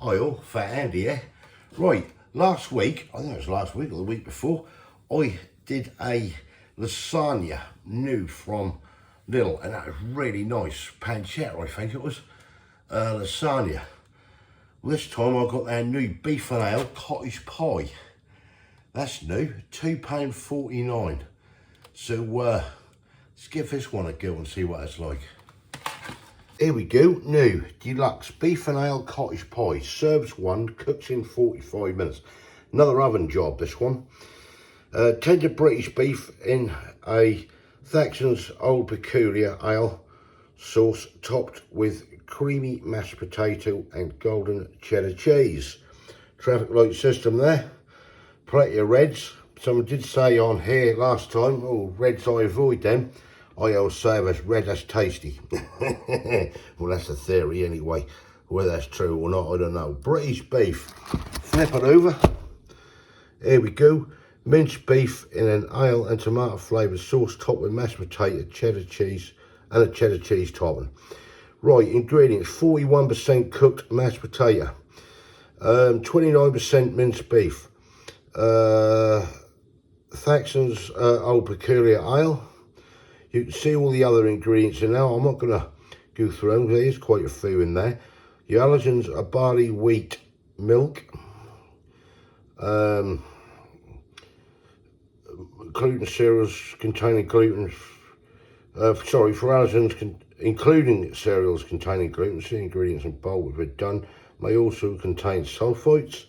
aisle for Andy, yeah? Right, last week, I think it was last week or the week before, I did a lasagna new from Lidl, and that was really nice. Pancetta, I think it was, lasagna. Well, this time I got our new Beef Ale Cottage Pie. That's new, £2.49. So let's give this one a go and see what it's like. Here we go, new deluxe Beef and Ale Cottage Pie. Serves one, cooks in 45 minutes. Another oven job, this one. Tender British beef in a Thackson's Old Peculiar Ale sauce, topped with creamy mashed potato and golden cheddar cheese. Traffic light system there. Plenty of reds. Someone did say on here last time, oh, reds I avoid them. I always say as red, that's tasty. Well, that's a theory anyway. Whether that's true or not, I don't know. British beef. Flip it over. Here we go. Minced beef in an ale and tomato flavoured sauce, topped with mashed potato, cheddar cheese, and a cheddar cheese topping. Right, ingredients: 41% cooked mashed potato, 29% minced beef, Thackson's Old Peculiar Ale. You can see all the other ingredients in there. I'm not going to go through them, there's quite a few in there. Your allergens are barley, wheat, milk, including cereals containing gluten. For allergens including cereals containing gluten. See ingredients in bold if it's done. May also contain sulfites.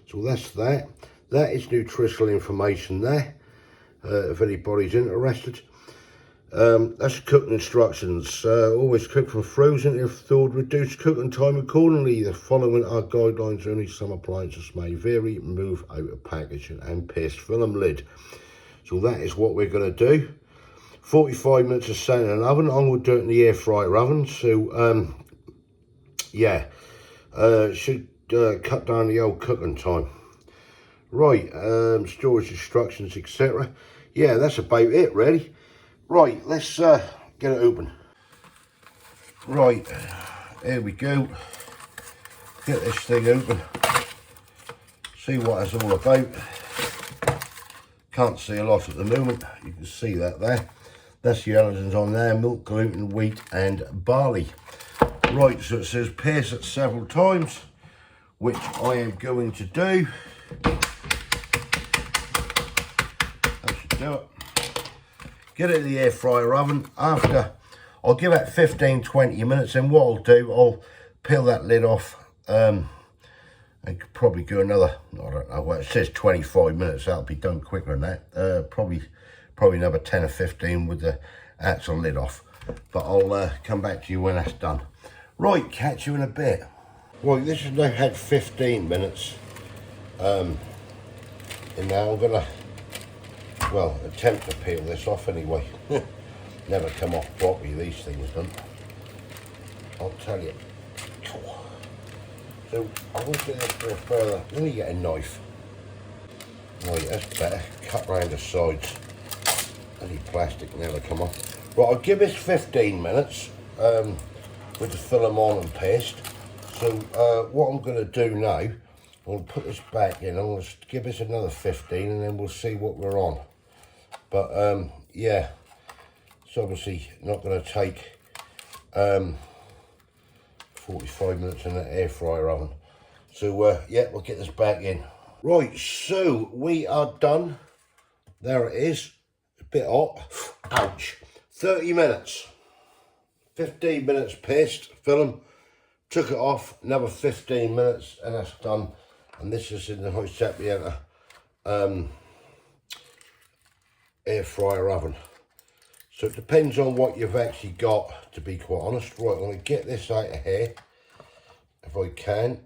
So that's that. That is nutritional information there, if anybody's interested. That's cooking instructions. Always cook from frozen. If thawed, reduce cooking time accordingly. The following are guidelines only. Some appliances may vary. Move out of packaging and paste film lid. So that is what we're going to do. 45 minutes of set in an oven. I'm going to do it in the air fryer oven. So yeah, should cut down the old cooking time. Right, storage instructions, etc. Yeah, that's about it really. Right, let's get it open. Right, here we go. Get this thing open. See what it's all about. Can't see a lot at the moment. You can see that there. That's the allergens on there: milk, gluten, wheat, and barley. Right, so it says pierce it several times, which I am going to do. That should do it. Get it in the air fryer oven. After, I'll give it 15-20 minutes, and what I'll do, I'll peel that lid off, and could probably go another, I don't know, well, it says 25 minutes, that'll be done quicker than that. Probably another 10 or 15 with the actual lid off. But I'll come back to you when that's done. Right, catch you in a bit. Right, this has now had 15 minutes. And now I'm gonna, well, attempt to peel this off anyway. Never come off properly, these things don't. I'll tell you. So I won't do this for further. Let me get a knife. Right, that's better. Cut round the sides. Any plastic never come off. Right, I'll give this 15 minutes with the film on and paste. So what I'm going to do now, I'll put this back in. I'm going to give this another 15, and then we'll see what we're on. But yeah, it's obviously not going to take 45 minutes in the air fryer oven. So yeah, we'll get this back in. Right, so we are done. There it is. A bit hot. Ouch. 30 minutes. 15 minutes paste, film. Took it off, another 15 minutes, and that's done. And this is in the High Sapienta air fryer oven. So it depends on what you've actually got, to be quite honest. Right, I'm going to get this out of here, if I can.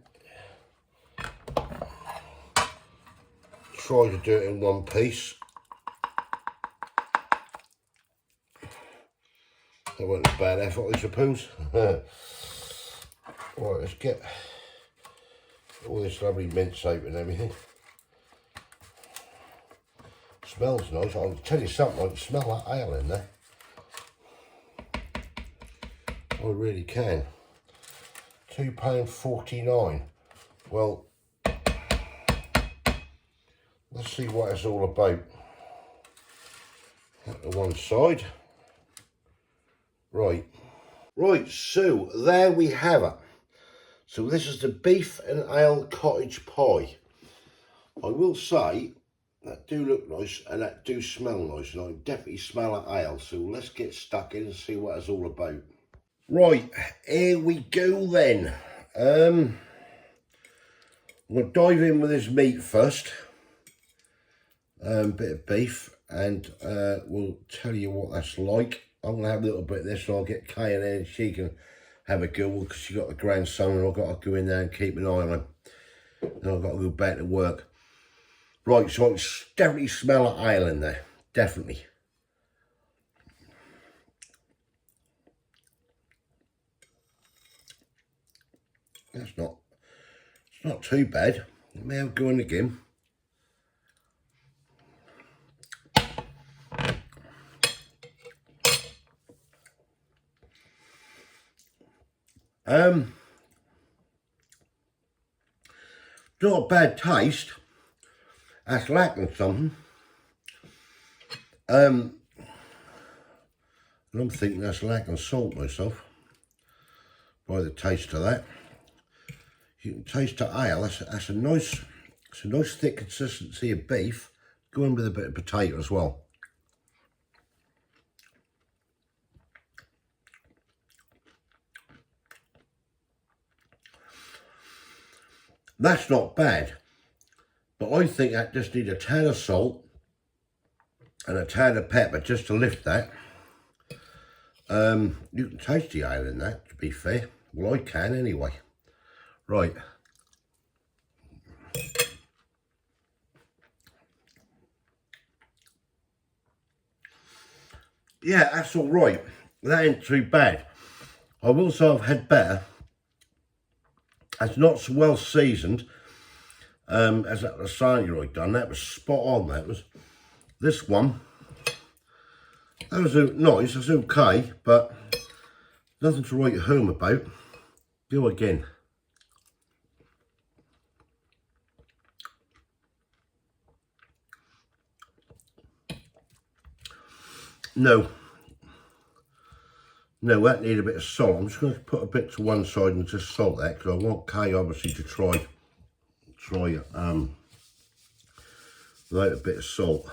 Try to do it in one piece. That wasn't a bad effort, I suppose. Right, let's get all this lovely mince out and everything. Smells nice. I'll tell you something, I can smell that ale in there. I really can. £2.49. Well, let's see what it's all about. At the one side. Right. Right, so there we have it. So this is the Beef Ale Cottage Pie. I will say, that do look nice and that do smell nice, and I definitely smell that ale. So let's get stuck in and see what it's all about. Right, here we go then. We'll dive in with this meat first. Bit of beef, and we'll tell you what that's like. I'm going to have a little bit of this, and I'll get Kay in there, and she can have a go, because she got a grandson, and I've got to go in there and keep an eye on him. Then I've got to go back to work. Right, so I can definitely smell that ale in there, definitely. It's not too bad. Let me have a go in again. Not a bad taste. That's lacking something. I'm thinking that's lacking salt myself, by the taste of that. You can taste the ale. That's a nice thick consistency of beef. Go in with a bit of potato as well. That's not bad, but I think that just needs a tad of salt and a tad of pepper just to lift that. You can taste the ale in that, to be fair. Well, I can anyway. Right. Yeah, that's all right. That ain't too bad. I will say I've had better. It's not so well seasoned as that lasagna I'd done. That was spot on. That was. This one, that was nice. It's okay, but nothing to write home about. Go again. No, that need a bit of salt. I'm just going to put a bit to one side and just salt that, because I want Kay obviously to try without a bit of salt.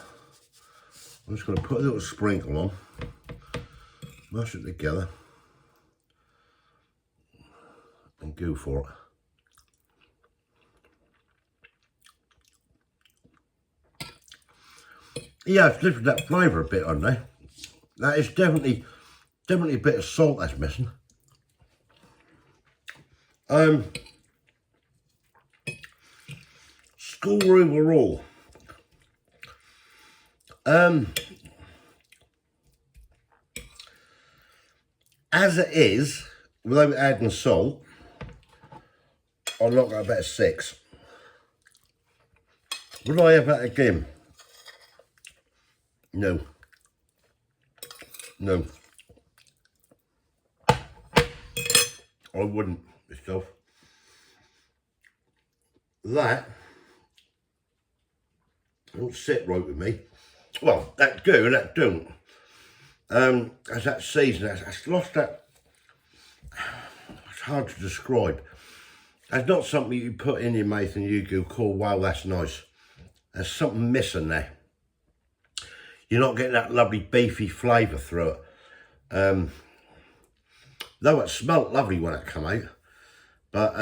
I'm just going to put a little sprinkle on, mash it together, and go for it. Yeah, it's lifted that flavour a bit on there. That is definitely a bit of salt that's missing. Score overall. As it is, without adding salt, I'll knock that about a 6. Would I have that again? No. I wouldn't myself. That don't sit right with me. Well, that do and that don't. As that season, that's lost that. It's hard to describe. That's not something you put in your mouth and you go, cool, wow, that's nice. There's something missing there. You're not getting that lovely beefy flavour through it. Though it smelled lovely when it came out. But,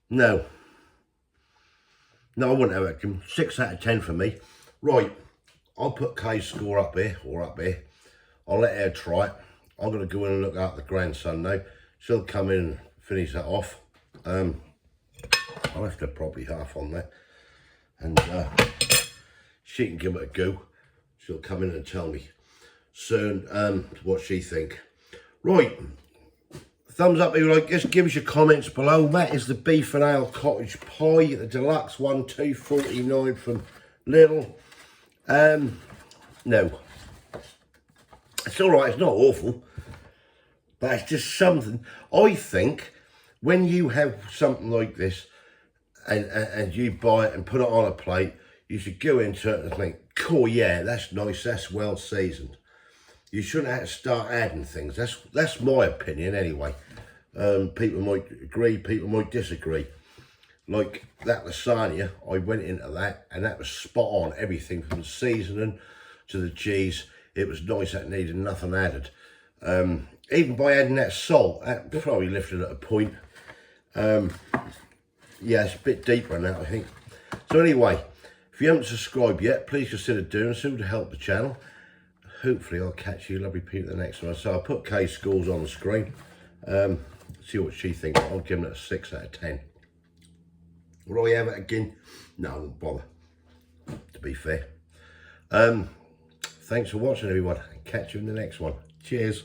no, I wouldn't have it. 6 out of 10 for me. Right, I'll put Kay's score up here, or up here. I'll let her try it. I'm going to go in and look at the grandson now. She'll come in and finish that off. I'll have to probably half on that. And she can give it a go. She'll come in and tell me soon what she think. Right, thumbs up if you like this. Give us your comments below. That is the Beef Ale Cottage Pie, the deluxe one, £2.49 from Lidl. No, it's all right. It's not awful, but it's just something. I think when you have something like this, and you buy it and put it on a plate, you should go into it and think, cool, yeah, that's nice, that's well seasoned. You shouldn't have to start adding things. That's my opinion anyway. People might agree, people might disagree. Like that lasagna, I went into that and that was spot on. Everything from the seasoning to the cheese, it was nice, that needed nothing added. Even by adding that salt, that probably lifted it a point. Yeah, it's a bit deeper than that, I think. So anyway, if you haven't subscribed yet, please consider doing so to help the channel. Hopefully I'll catch you lovely people at the next one. So I'll put Kay's scores on the screen. See what she thinks. I'll give it a 6 out of 10. Would I have it again? No, I won't bother, to be fair. Thanks for watching, everyone. Catch you in the next one. Cheers.